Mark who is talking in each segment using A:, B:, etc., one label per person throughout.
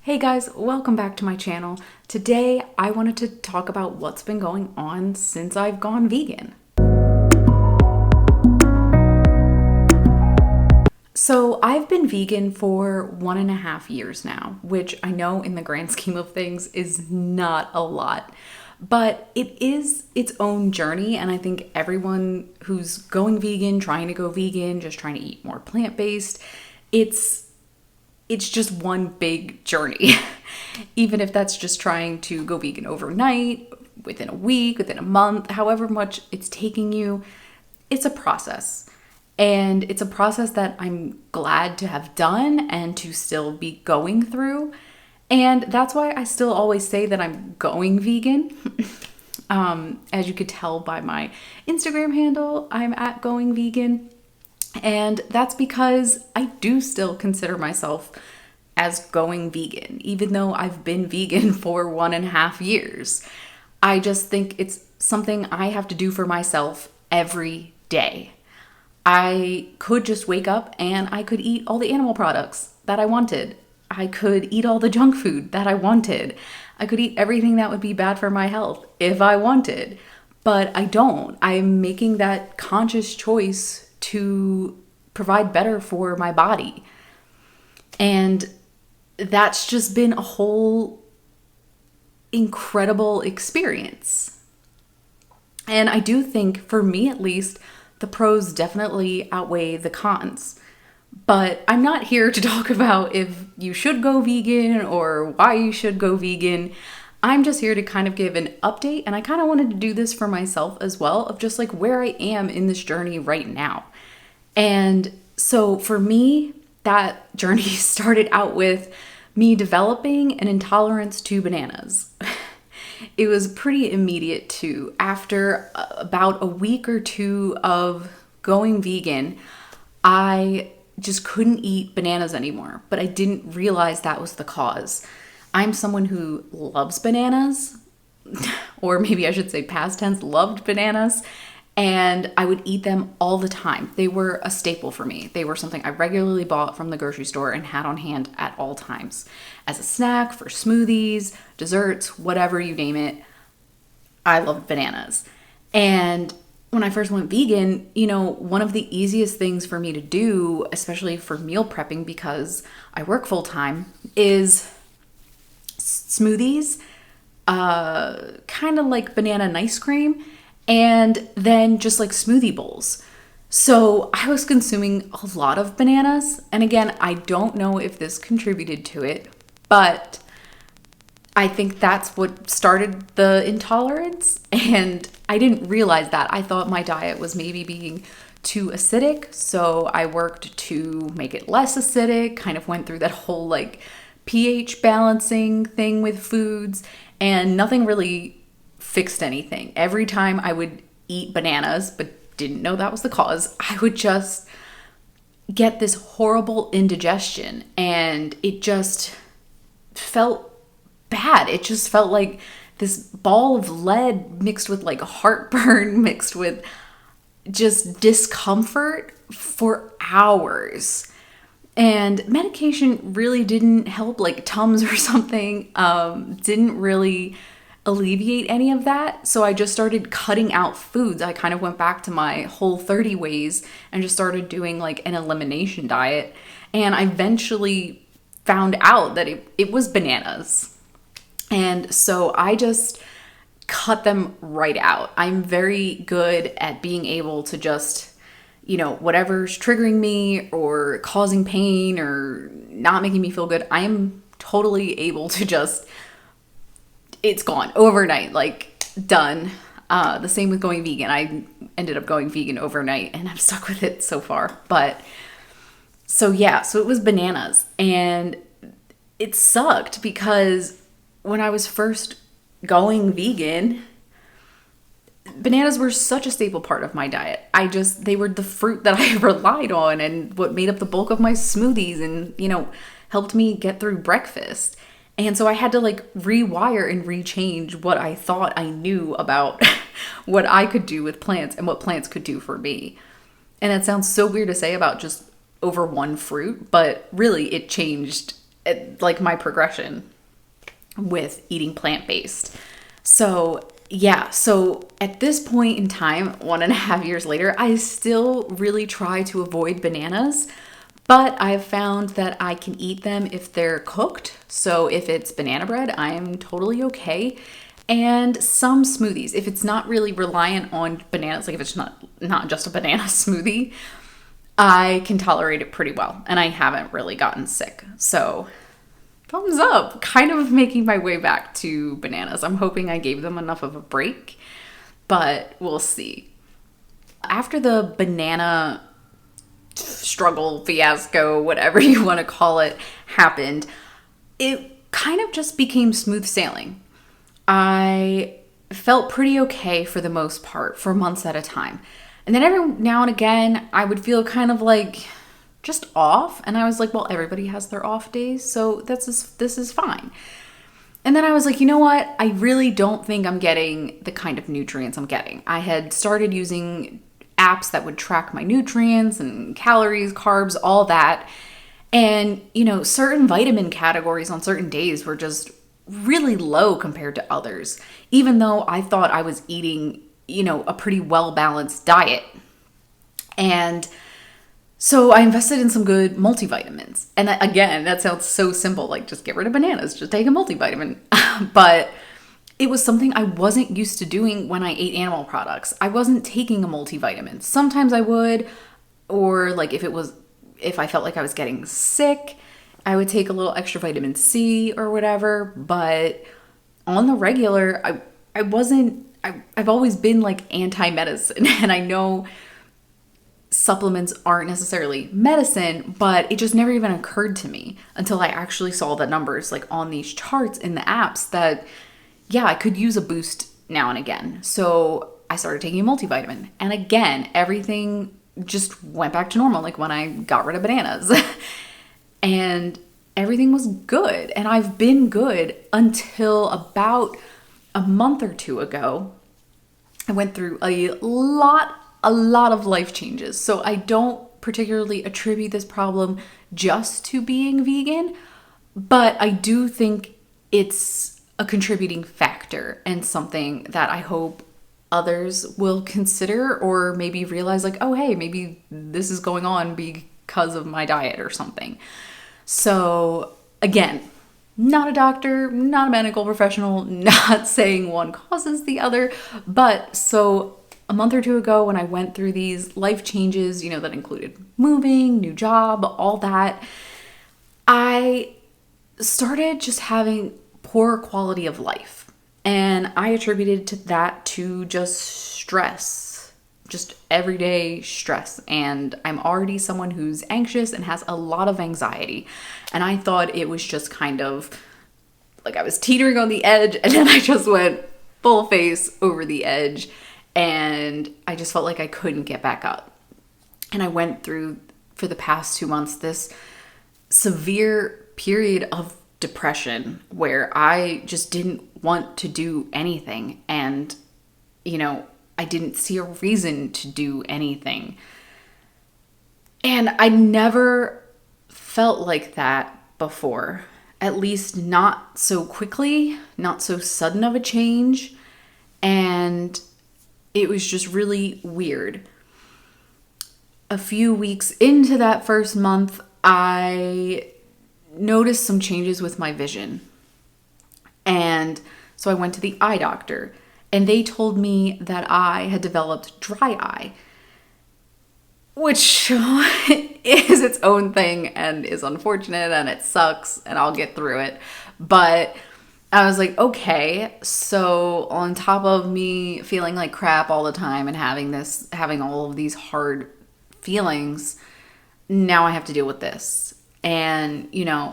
A: Hey guys, welcome back to my channel. Today I wanted to talk about what's been going on since I've gone vegan. So I've been vegan for 1.5 years now, which I know in the grand scheme of things is not a lot, but it is its own journey. And I think everyone who's going vegan, trying to go vegan, just trying to eat more plant-based, it's just one big journey. Even if that's just trying to go vegan overnight, within a week, within a month, however much it's taking you, it's a process. And it's a process that I'm glad to have done and to still be going through. And that's why I still always say that I'm going vegan. As you could tell by my Instagram handle, I'm at going vegan. And that's because I do still consider myself as going vegan, even though I've been vegan for 1.5 years. I just think it's something I have to do for myself every day. I could just wake up and I could eat all the animal products that I wanted. I could eat all the junk food that I wanted. I could eat everything that would be bad for my health if I wanted. But I don't. I'm making that conscious choice to provide better for my body. And that's just been a whole incredible experience. And I do think, for me at least, the pros definitely outweigh the cons. But I'm not here to talk about if you should go vegan or why you should go vegan. I'm just here to kind of give an update, and I kind of wanted to do this for myself as well, of just like where I am in this journey right now. And so for me, that journey started out with me developing an intolerance to bananas. It was pretty immediate too. After about a week or two of going vegan, I just couldn't eat bananas anymore, but I didn't realize that was the cause. I'm someone who loves bananas, or maybe I should say past tense, loved bananas, and I would eat them all the time. They were a staple for me. They were something I regularly bought from the grocery store and had on hand at all times. As a snack, for smoothies, desserts, whatever you name it, I loved bananas. And when I first went vegan, one of the easiest things for me to do, especially for meal prepping because I work full time, is smoothies, kind of like banana and ice cream, and then just like smoothie bowls. So I was consuming a lot of bananas. And again, I don't know if this contributed to it, but I think that's what started the intolerance. And I didn't realize that. I thought my diet was maybe being too acidic. So I worked to make it less acidic, kind of went through that whole like pH balancing thing with foods, and nothing really fixed anything. Every time I would eat bananas, but didn't know that was the cause, I would just get this horrible indigestion, and it just felt bad. It just felt like this ball of lead mixed with like heartburn, mixed with just discomfort for hours. And medication really didn't help, like Tums or something, didn't really alleviate any of that. So I just started cutting out foods. I kind of went back to my Whole30 ways and just started doing like an elimination diet. And I eventually found out that it was bananas. And so I just cut them right out. I'm very good at being able to just, whatever's triggering me or causing pain or not making me feel good, I am totally able to just, it's gone overnight, like done. The same with going vegan. I ended up going vegan overnight and I'm stuck with it so far. But so it was bananas, and it sucked because when I was first going vegan, bananas were such a staple part of my diet. They were the fruit that I relied on and what made up the bulk of my smoothies and, helped me get through breakfast. And so I had to like rewire and rechange what I thought I knew about what I could do with plants and what plants could do for me. And that sounds so weird to say about just over one fruit, but really it changed like my progression with eating plant-based. So yeah, so at this point in time, 1.5 years later, I still really try to avoid bananas, but I've found that I can eat them if they're cooked. So if it's banana bread, I'm totally okay. And some smoothies, if it's not really reliant on bananas, like if it's not just a banana smoothie, I can tolerate it pretty well. And I haven't really gotten sick. So thumbs up, kind of making my way back to bananas. I'm hoping I gave them enough of a break, but we'll see. After the banana struggle, fiasco, whatever you want to call it, happened, it kind of just became smooth sailing. I felt pretty okay for the most part for months at a time. And then every now and again, I would feel kind of like just off. And I was like, well, everybody has their off days, so this is fine. And then I was like, you know what? I really don't think I'm getting the kind of nutrients I'm getting. I had started using apps that would track my nutrients and calories, carbs, all that. And, certain vitamin categories on certain days were just really low compared to others, even though I thought I was eating, a pretty well-balanced diet. And so I invested in some good multivitamins. And again, that sounds so simple, like just get rid of bananas, just take a multivitamin. But it was something I wasn't used to doing when I ate animal products. I wasn't taking a multivitamin. Sometimes I would, or like if I felt like I was getting sick, I would take a little extra vitamin C or whatever. But on the regular, I've always been like anti-medicine. And I know supplements aren't necessarily medicine, but it just never even occurred to me until I actually saw the numbers like on these charts in the apps that, yeah, I could use a boost now and again. So I started taking a multivitamin. And again, everything just went back to normal, like when I got rid of bananas. And everything was good. And I've been good until about a month or two ago. I went through a lot of life changes. So I don't particularly attribute this problem just to being vegan, but I do think it's a contributing factor and something that I hope others will consider, or maybe realize like, oh, hey, maybe this is going on because of my diet or something. So again, not a doctor, not a medical professional, not saying one causes the other, but so a month or two ago when I went through these life changes, that included moving, new job, all that, I started just having poor quality of life. And I attributed that to just stress, just everyday stress. And I'm already someone who's anxious and has a lot of anxiety. And I thought it was just kind of like I was teetering on the edge, and then I just went full face over the edge. And I just felt like I couldn't get back up. And I went through, for the past 2 months, this severe period of depression where I just didn't want to do anything. And, I didn't see a reason to do anything. And I never felt like that before, at least not so quickly, not so sudden of a change. And it was just really weird. A few weeks into that first month, I noticed some changes with my vision. And so I went to the eye doctor, and they told me that I had developed dry eye, which is its own thing and is unfortunate and it sucks, and I'll get through it. But I was like, okay, so on top of me feeling like crap all the time and having all of these hard feelings, now I have to deal with this. And,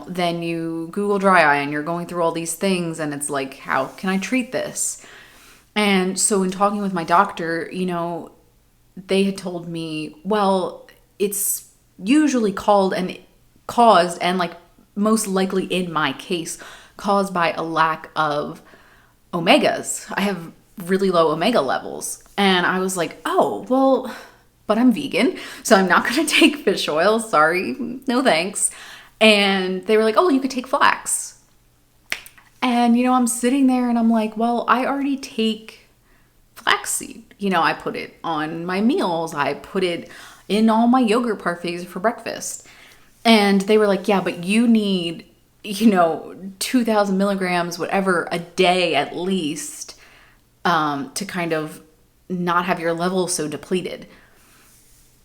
A: then you Google dry eye and you're going through all these things, and it's like, how can I treat this? And so in talking with my doctor, they had told me, well, it's usually caused and like most likely in my case, caused by a lack of omegas. I have really low omega levels. And I was like, oh, well, but I'm vegan, so I'm not going to take fish oil. Sorry, no thanks. And they were like, oh, you could take flax. And, I'm sitting there and I'm like, well, I already take flaxseed. I put it on my meals. I put it in all my yogurt parfaits for breakfast. And they were like, yeah, but you need, 2,000 milligrams, whatever, a day at least, to kind of not have your levels so depleted.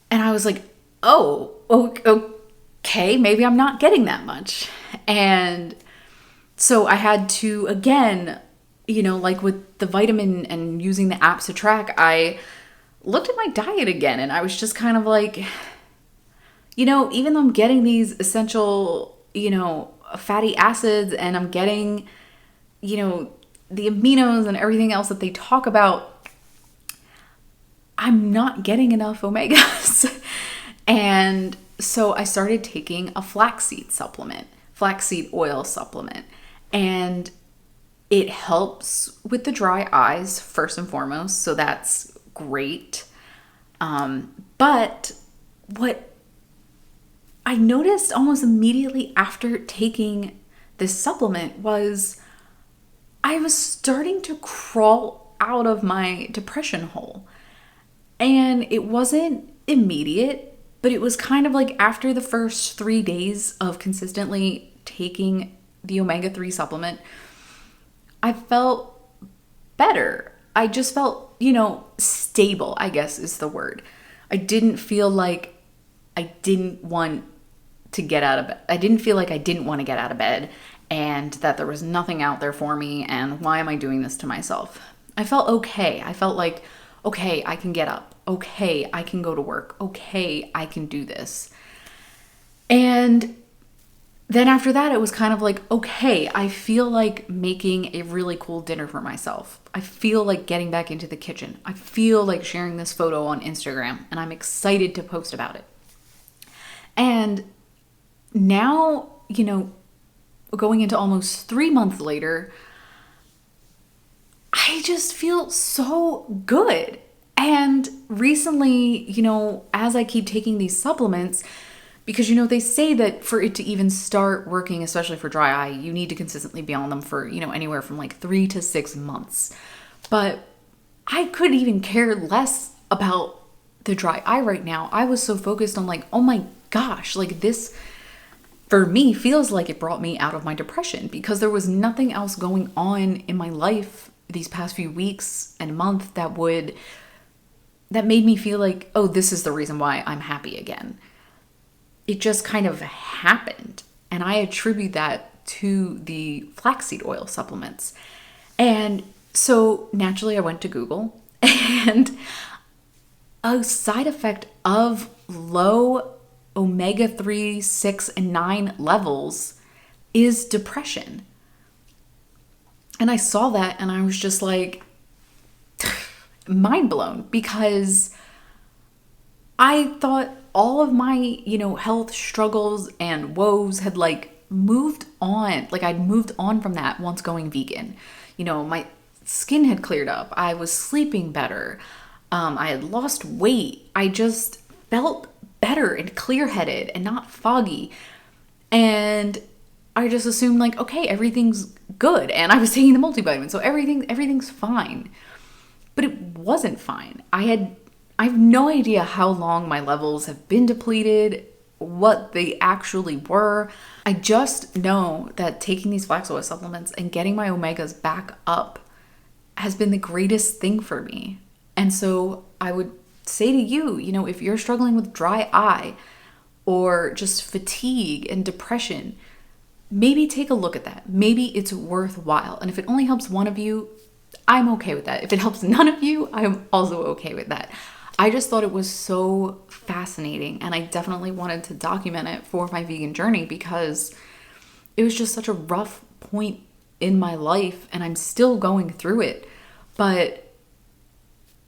A: And I was like, oh, okay, maybe I'm not getting that much. And so I had to, again, like with the vitamin and using the apps to track, I looked at my diet again and I was just kind of like, even though I'm getting these essential, fatty acids and I'm getting, the aminos and everything else that they talk about, I'm not getting enough omegas. And so I started taking a flaxseed oil supplement. And it helps with the dry eyes, first and foremost. So that's great. But what I noticed almost immediately after taking this supplement was I was starting to crawl out of my depression hole. And it wasn't immediate, but it was kind of like after the first 3 days of consistently taking the omega-3 supplement, I felt better. I just felt, stable, I guess is the word. I didn't feel like I didn't want to get out of bed. I didn't feel like I didn't want to get out of bed and that there was nothing out there for me and why am I doing this to myself? I felt okay. I felt like, okay, I can get up. Okay, I can go to work. Okay, I can do this. And then after that, it was kind of like, okay, I feel like making a really cool dinner for myself. I feel like getting back into the kitchen. I feel like sharing this photo on Instagram and I'm excited to post about it. And now, going into almost 3 months later, I just feel so good. And recently, as I keep taking these supplements, because, they say that for it to even start working, especially for dry eye, you need to consistently be on them for, anywhere from like 3 to 6 months. But I could even care less about the dry eye right now. I was so focused on like, oh my gosh, like this for me feels like it brought me out of my depression because there was nothing else going on in my life these past few weeks and month that made me feel like, oh, this is the reason why I'm happy again. It just kind of happened. And I attribute that to the flaxseed oil supplements. And so naturally I went to Google, and a side effect of low omega-3, 6, and 9 levels is depression. And I saw that and I was just like mind blown because I thought all of my, health struggles and woes had like moved on. Like I'd moved on from that once going vegan. My skin had cleared up. I was sleeping better. I had lost weight. I just felt better and clear-headed and not foggy. And I just assumed like, okay, everything's good. And I was taking the multivitamin, so everything's fine. But it wasn't fine. I have no idea how long my levels have been depleted, what they actually were. I just know that taking these flax oil supplements and getting my omegas back up has been the greatest thing for me. And so I would say to you, if you're struggling with dry eye or just fatigue and depression, maybe take a look at that. Maybe it's worthwhile. And if it only helps one of you, I'm okay with that. If it helps none of you, I'm also okay with that. I just thought it was so fascinating, and I definitely wanted to document it for my vegan journey because it was just such a rough point in my life, and I'm still going through it. But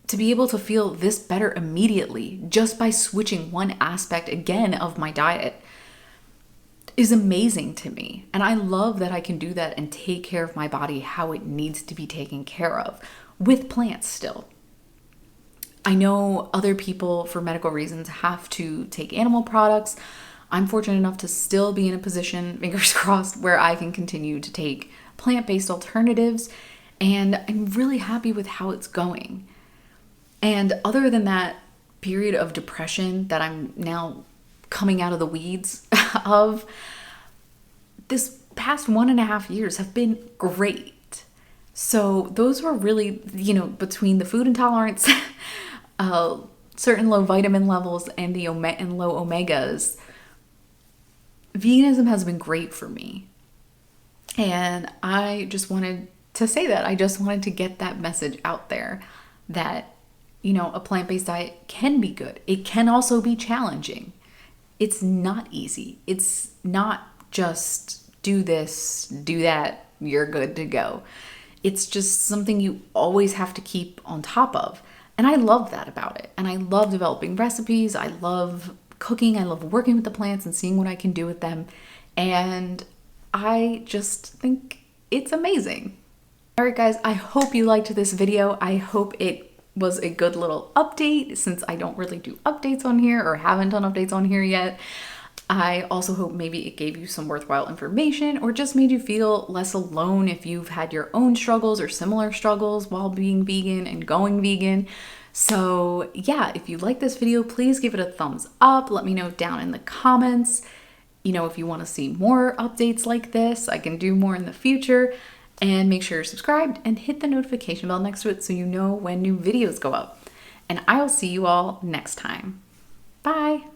A: to be able to feel this better immediately just by switching one aspect again of my diet is amazing to me. And I love that I can do that and take care of my body how it needs to be taken care of with plants still. I know other people for medical reasons have to take animal products. I'm fortunate enough to still be in a position, fingers crossed, where I can continue to take plant-based alternatives, and I'm really happy with how it's going. And other than that period of depression that I'm now coming out of the weeds of, this past 1.5 years have been great. So those were really, between the food intolerance, certain low vitamin levels, and the low omegas, veganism has been great for me. And I just wanted to say that. I just wanted to get that message out there that, a plant-based diet can be good. It can also be challenging. It's not easy. It's not just do this, do that, you're good to go. It's just something you always have to keep on top of. And I love that about it. And I love developing recipes. I love cooking. I love working with the plants and seeing what I can do with them. And I just think it's amazing. All right, guys, I hope you liked this video. I hope it was a good little update, since I don't really do updates on here, or haven't done updates on here yet. I also hope maybe it gave you some worthwhile information, or just made you feel less alone if you've had your own struggles or similar struggles while being vegan and going vegan. So yeah, if you like this video, please give it a thumbs up. Let me know down in the comments, if you want to see more updates like this. I can do more in the future. And make sure you're subscribed and hit the notification bell next to it so you know when new videos go up. And I will see you all next time. Bye.